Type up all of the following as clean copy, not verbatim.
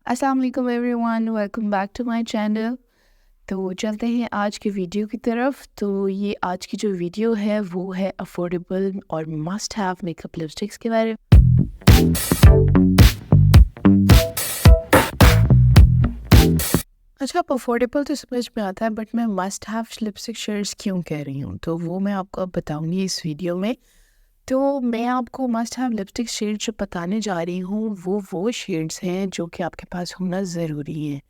अस्सलाम वालेकुम everyone, welcome back to my channel. तो चलते हैं आज की वीडियो की तरफ। तो ये आज की जो वीडियो है वो है अफोर्डेबल और मस्ट हैव मेकअप लिपस्टिक्स के बारे में। अच्छा, आप अफोर्डेबल तो समझ में आता है, बट मैं मस्ट हैव लिपस्टिक शेड्स क्यों कह रही हूँ तो वो मैं आपको अब बताऊँगी इस वीडियो में। तो मैं आपको मस्ट हैव लिपस्टिक शेड जो बताने जा रही हूँ वो शेड्स हैं जो कि आपके पास होना ज़रूरी है।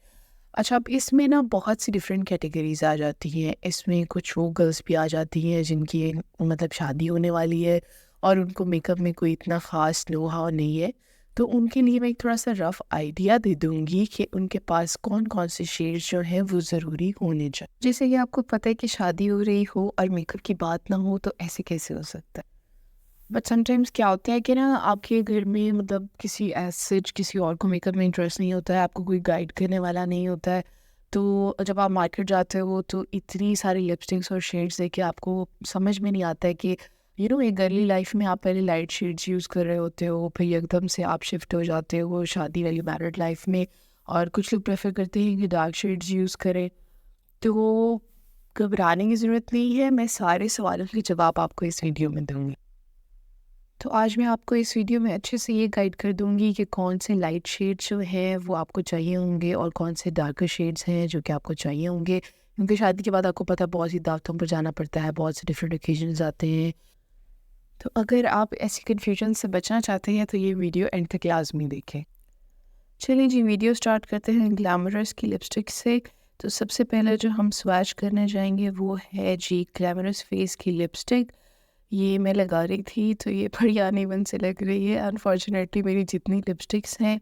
अच्छा, अब इसमें ना बहुत सी डिफरेंट कैटेगरीज आ जाती हैं। इसमें कुछ वो गर्ल्स भी आ जाती हैं जिनकी मतलब शादी होने वाली है और उनको मेकअप में कोई इतना ख़ास नो हाव नहीं है। तो उनके लिए मैं एक थोड़ा सा रफ़ आइडिया दे दूँगी कि उनके पास कौन-कौन से शेड्स जो हैं वो ज़रूरी होने चाहिए। जैसे कि आपको पता है कि शादी हो रही हो और मेकअप की बात ना हो तो ऐसे कैसे हो सकता है? बट समटाइम्स क्या होता है कि ना आपके घर में मतलब किसी एज किसी और को मेकअप में इंटरेस्ट नहीं होता है, आपको कोई गाइड करने वाला नहीं होता है। तो जब आप मार्केट जाते हो तो इतनी सारी लिपस्टिक्स और शेड्स देख के आपको समझ में नहीं आता है कि एक अर्ली लाइफ में आप पहले लाइट शेड्स यूज़ कर रहे होते हो, फिर एकदम से आप शिफ्ट हो जाते हो शादी वाली मैरिड लाइफ में, और कुछ लोग प्रेफर करते हैं कि डार्क शेड्स यूज़ करें। तो घबराने की ज़रूरत नहीं है, मैं सारे सवालों के जवाब आपको इस वीडियो में दूँगी। तो आज मैं आपको इस वीडियो में अच्छे से ये गाइड कर दूंगी कि कौन से लाइट शेड्स जो हैं वो आपको चाहिए होंगे और कौन से डार्कर शेड्स हैं जो कि आपको चाहिए होंगे, क्योंकि शादी के बाद आपको पता है बहुत सी दावतों पर जाना पड़ता है, बहुत से डिफरेंट ओकेजन्स आते हैं। तो अगर आप ऐसी कन्फ्यूजन से बचना चाहते हैं तो ये वीडियो एंड तक लाजमी देखें। चलिए जी, वीडियो स्टार्ट करते हैं ग्लैमरस की लिपस्टिक से। तो सबसे पहले जो हम स्वैच करने जाएंगे वो है जी ग्लैमरस फेस की लिपस्टिक। ये मैं लगा रही थी तो ये बड़ी अनइवन से लग रही है। अनफॉर्चुनेटली मेरी जितनी लिपस्टिक्स हैं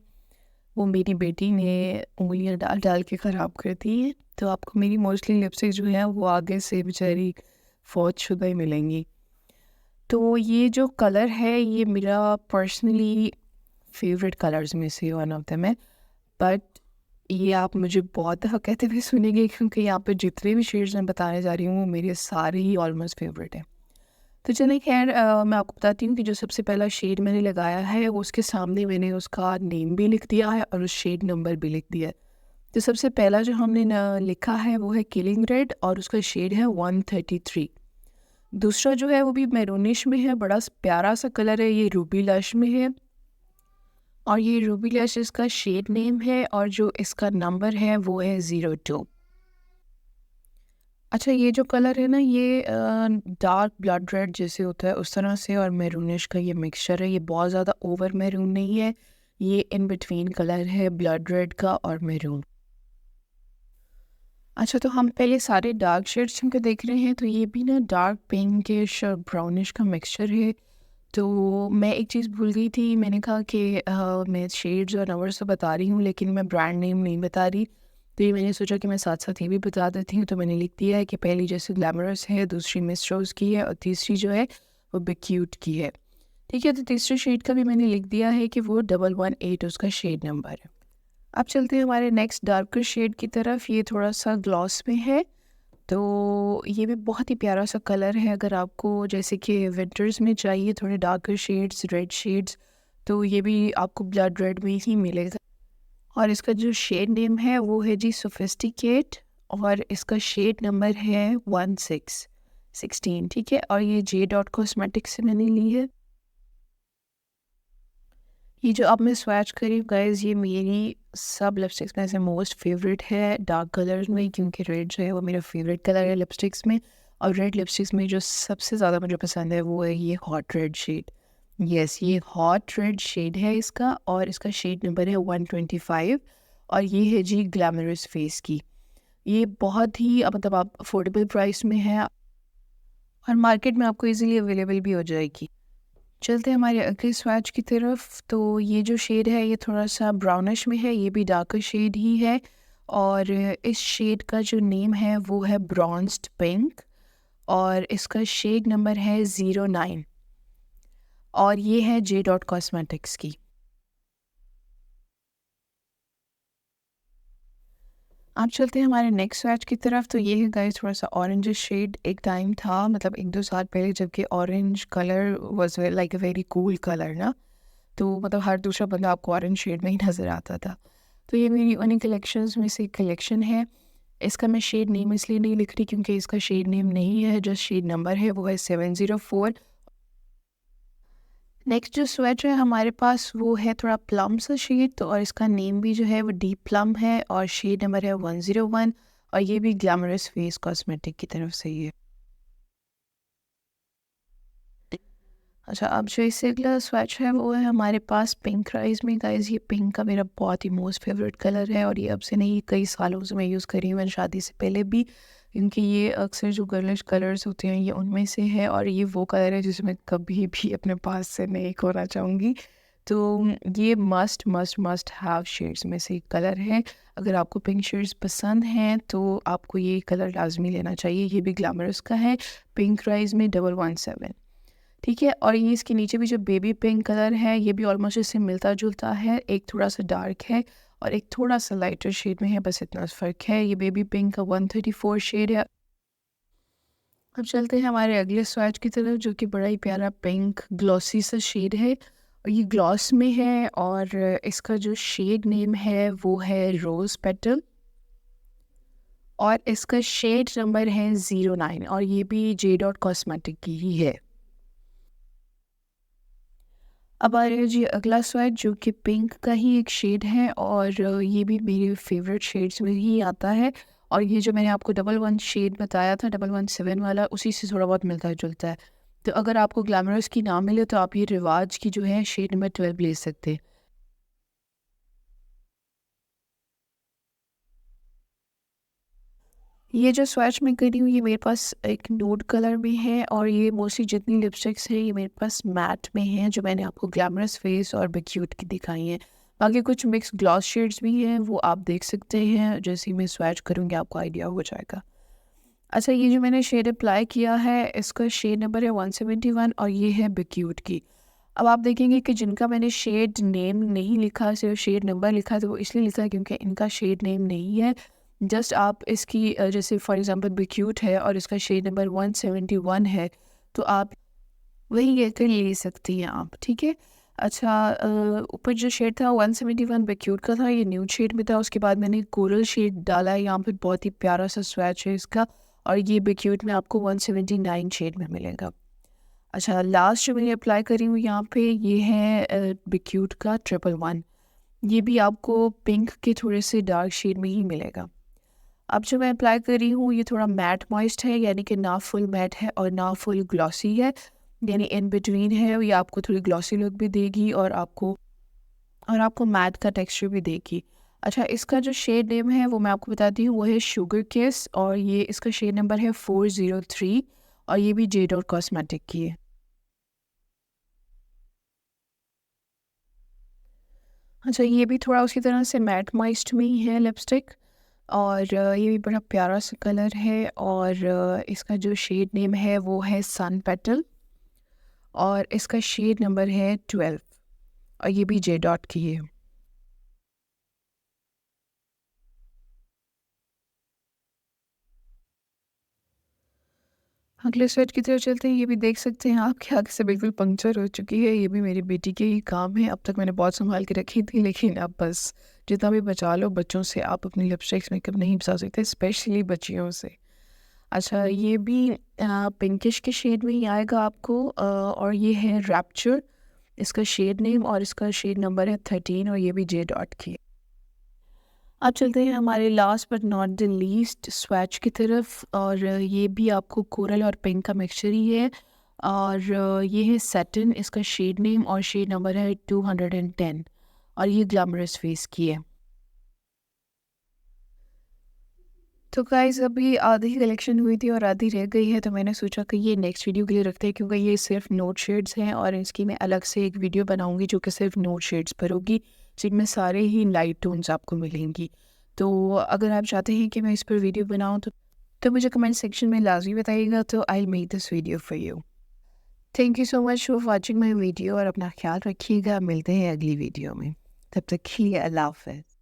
वो मेरी बेटी ने उंगलियां डाल डाल के ख़राब कर दी है। तो आपको मेरी मोस्टली लिपस्टिक जो है वो आगे से बेचारी फौज शुदा ही मिलेंगी। तो ये जो कलर है ये मेरा पर्सनली फेवरेट कलर्स में से वन ऑफ देम है। बट ये आप मुझे बहुत दफ़ा कहते हुए सुनेंगे, क्योंकि यहाँ पे जितने भी शेड्स मैं बताने जा रही हूँ वो मेरे सारे ही ऑलमोस्ट फेवरेट हैं। तो चलिए खैर, मैं आपको बताती हूँ कि जो सबसे पहला शेड मैंने लगाया है वो उसके सामने मैंने उसका नेम भी लिख दिया है और उस शेड नंबर भी लिख दिया है। तो सबसे पहला जो हमने लिखा है वो है किलिंग रेड और उसका शेड है 133। दूसरा जो है वो भी मैरूनिश में है, बड़ा प्यारा सा कलर है, ये रूबी लश में है और ये रूबी लश इसका शेड नेम है और जो इसका नंबर है वो है 02। अच्छा, ये जो कलर है ना ये डार्क ब्लड रेड जैसे होता है उस तरह से, और मैरूनिश का ये मिक्सचर है। ये बहुत ज़्यादा ओवर मैरून नहीं है, ये इन बिटवीन कलर है ब्लड रेड का और मैरून। अच्छा, तो हम पहले सारे डार्क शेड्स हमको देख रहे हैं। तो ये भी ना डार्क पिंकिश और ब्राउनिश का मिक्सचर है। तो मैं एक चीज़ भूल गई थी, मैंने कहा कि मैं शेड्स और नंबर्स तो बता रही हूँ लेकिन मैं ब्रांड नेम नहीं बता रही। तो ये मैंने सोचा कि मैं साथ साथ ये भी बता देती हूँ। तो मैंने लिख दिया है कि पहली जैसे ग्लैमरस है, दूसरी मिस रोज़ की है और तीसरी जो है वो बिग क्यूट की है। ठीक है, तो तीसरे शेड का भी मैंने लिख दिया है कि वो 118 उसका शेड नंबर है। अब चलते हैं हमारे नेक्स्ट डार्कर शेड की तरफ। ये थोड़ा सा ग्लॉस में है। तो ये भी बहुत ही प्यारा सा कलर है। अगर आपको जैसे कि विंटर्स में चाहिए थोड़े डार्कर शेड्स, रेड शेड्स, तो ये भी आपको ब्लड रेड में ही मिलेगा। और इसका जो शेड नेम है वो है जी सोफिस्टिकेट और इसका शेड नंबर है 16। ठीक है, और ये जे डॉट कॉस्मेटिक्स से मैंने ली है। ये जो अब मैं स्वैच करी गाइज, ये मेरी सब लिपस्टिक्स में से मोस्ट फेवरेट है डार्क कलर्स में, क्योंकि रेड जो है वो मेरा फेवरेट कलर है लिपस्टिक्स में। और रेड लिपस्टिक्स में जो सबसे ज़्यादा मुझे पसंद है वो है ये हॉट रेड शेड। यस, ये हॉट रेड शेड है इसका और इसका शेड नंबर है 125 और ये है जी ग्लैमरस फेस की। ये बहुत ही मतलब आप अफोर्डेबल प्राइस में है और मार्केट में आपको इजीली अवेलेबल भी हो जाएगी। चलते हैं हमारे अगले स्वैच की तरफ। तो ये जो शेड है ये थोड़ा सा ब्राउनिश में है, ये भी डार्कर शेड ही है और इस शेड का जो नेम है वो है ब्रॉन्ज्ड पिंक और इसका शेड नंबर है 09 और ये है जे डॉट कॉस्मेटिक्स की। आप चलते हैं हमारे नेक्स्ट स्वैच की तरफ। तो ये है गाइस थोड़ा सा ऑरेंज शेड। एक टाइम था मतलब 1-2 साल पहले जबकि orange colour was like a very cool colour ना, तो मतलब हर दूसरा बंदा आपको ऑरेंज शेड में ही नज़र आता था। तो ये मेरी उन्हीं कलेक्शंस में से कलेक्शन है। इसका मैं शेड नेम इसलिए नहीं लिख रही क्योंकि इसका शेड नेम नहीं है, जो शेड नंबर है वो है 704। नेक्स्ट जो स्वेट है हमारे पास वो है थोड़ा प्लम सा शेड, तो और इसका नेम भी जो है वो डीप प्लम है और शेड नंबर है 101, और ये भी ग्लैमरस फेस कॉस्मेटिक की तरफ से ही है। अच्छा, अब जो इससे अगला स्वैच है वो है हमारे पास पिंक राइस में। गाइस ये पिंक का मेरा बहुत ही मोस्ट फेवरेट कलर है और ये अब से नहीं कई सालों से मैं यूज़ कर रही हूँ, मैंने शादी से पहले भी, क्योंकि ये अक्सर जो गर्लिश कलर्स होते हैं ये उनमें से है और ये वो कलर है जिसे मैं कभी भी अपने पास से नहीं खोना चाहूँगी। तो ये must must must have shades में से एक कलर है। अगर आपको पिंक शेड्स पसंद हैं तो आपको ये कलर लाजमी लेना चाहिए। ये भी ग्लैमरस का है, पिंक राइस में 117, ठीक है। और ये इसके नीचे भी जो बेबी पिंक कलर है ये भी ऑलमोस्ट इससे मिलता जुलता है, एक थोड़ा सा डार्क है और एक थोड़ा सा लाइटर शेड में है, बस इतना फ़र्क है। ये बेबी पिंक का 134 शेड है। अब चलते हैं हमारे अगले स्वैच की तरफ, जो कि बड़ा ही प्यारा पिंक ग्लॉसी सा शेड है और ये ग्लॉस में है और इसका जो शेड नेम है वो है रोज़ पेटल और इसका शेड नंबर है 09 और ये भी जे डॉट कॉस्मेटिक की ही है। अब आ रहा है जी अगला स्वेट, जो कि पिंक का ही एक शेड है और ये भी मेरे फेवरेट शेड्स में ही आता है। और ये जो मैंने आपको 11 शेड बताया था, 117 वाला, उसी से थोड़ा बहुत मिलता जुलता है। तो अगर आपको ग्लैमरस की ना मिले तो आप ये रिवाज की जो है शेड नंबर 12 ले सकते हैं। ये जो स्वैच मैं कर रही हूँ ये मेरे पास एक नूड कलर में है और ये मोस्टली जितनी लिपस्टिक्स हैं ये मेरे पास मैट में हैं, जो मैंने आपको ग्लैमरस फेस और बिक्यूट की दिखाई हैं। बाकी कुछ मिक्स ग्लॉस शेड्स भी हैं, वो आप देख सकते हैं, जैसे ही मैं स्वैच करूँगी आपको आइडिया हो जाएगा। अच्छा, ये जो मैंने शेड अप्लाई किया है इसका शेड नंबर है 171 और ये है बिक्यूट की। अब आप देखेंगे कि जिनका मैंने शेड नेम नहीं लिखा, सिर्फ शेड नंबर लिखा, तो वो इसलिए लिखा है क्योंकि इनका शेड नेम नहीं है। जस्ट आप इसकी जैसे फॉर एग्जांपल बिक्यूट है और इसका शेड नंबर 171 है, तो आप वही कहकर ले सकती हैं आप, ठीक है। अच्छा, ऊपर जो शेड था 171 बिक्यूट का था, ये न्यूड शेड में था। उसके बाद मैंने कोरल शेड डाला है यहाँ पे, बहुत ही प्यारा सा स्वैच है इसका और ये बिक्यूट में आपको 179 शेड में मिलेगा। अच्छा, लास्ट जो मैं अप्लाई करी हूँ यहाँ पे ये है बिक्यूट का 111। ये भी आपको पिंक के थोड़े से डार्क शेड में ही मिलेगा। अब जो मैं अप्लाई कर रही हूँ ये थोड़ा मैट मॉइस्ट है, यानी कि ना फुल मैट है और ना फुल ग्लॉसी है, यानी इन बिटवीन है। ये आपको थोड़ी ग्लॉसी लुक भी देगी और आपको मैट का टेक्सचर भी देगी। अच्छा, इसका जो शेड नेम है वो मैं आपको बताती हूँ, वो है शुगर किस और ये इसका शेड नंबर है 403 और ये भी जे डॉट कॉस्मेटिक की है। अच्छा, ये भी थोड़ा उसी तरह से मैट मॉइस्ट में ही है लिपस्टिक और ये भी बड़ा प्यारा सा कलर है और इसका जो शेड नेम है वो है सन पेटल और इसका शेड नंबर है 12 और ये भी जे डॉट की है। अगले सेट की तरफ चलते हैं। ये भी देख सकते हैं आपके आगे से बिल्कुल पंक्चर हो चुकी है। ये भी मेरी बेटी के ही काम है। अब तक मैंने बहुत संभाल के रखी थी, लेकिन अब बस जितना भी बचा लो, बच्चों से आप अपनी लिपस्टिक्स मेकअप नहीं बचा सकते, स्पेशली बच्चियों से। अच्छा, ये भी पिंकिश के शेड में ही आएगा आपको और ये है रैप्चर इसका शेड नेम और इसका शेड नंबर है 13 और ये भी जे डॉट की है। अब चलते हैं हमारे last but not the least swatch की तरफ और ये भी आपको कोरल और पिंक का मिक्सचर ही है और ये है सेटिन, इसका शेड नेम और शेड नंबर है 210 और ये ग्लैमरस फेस की है। तो गाइस अभी आधी कलेक्शन हुई थी और आधी रह गई है, तो मैंने सोचा कि ये नेक्स्ट वीडियो के लिए रखते हैं, क्योंकि ये सिर्फ नोट शेड्स हैं और इसकी मैं अलग से एक वीडियो बनाऊंगी जो कि सिर्फ नोट शेड्स पर होगी, जिनमें सारे ही लाइट टोन्स आपको मिलेंगी। तो अगर आप चाहते हैं कि मैं इस पर वीडियो बनाऊँ तो मुझे कमेंट सेक्शन में लाजमी बताइएगा, तो I make this video for you. Thank you so much for watching my video और अपना ख्याल रखिएगा। मिलते हैं अगली वीडियो में, तब तक के लिए अल्लाह हाफ़िज़।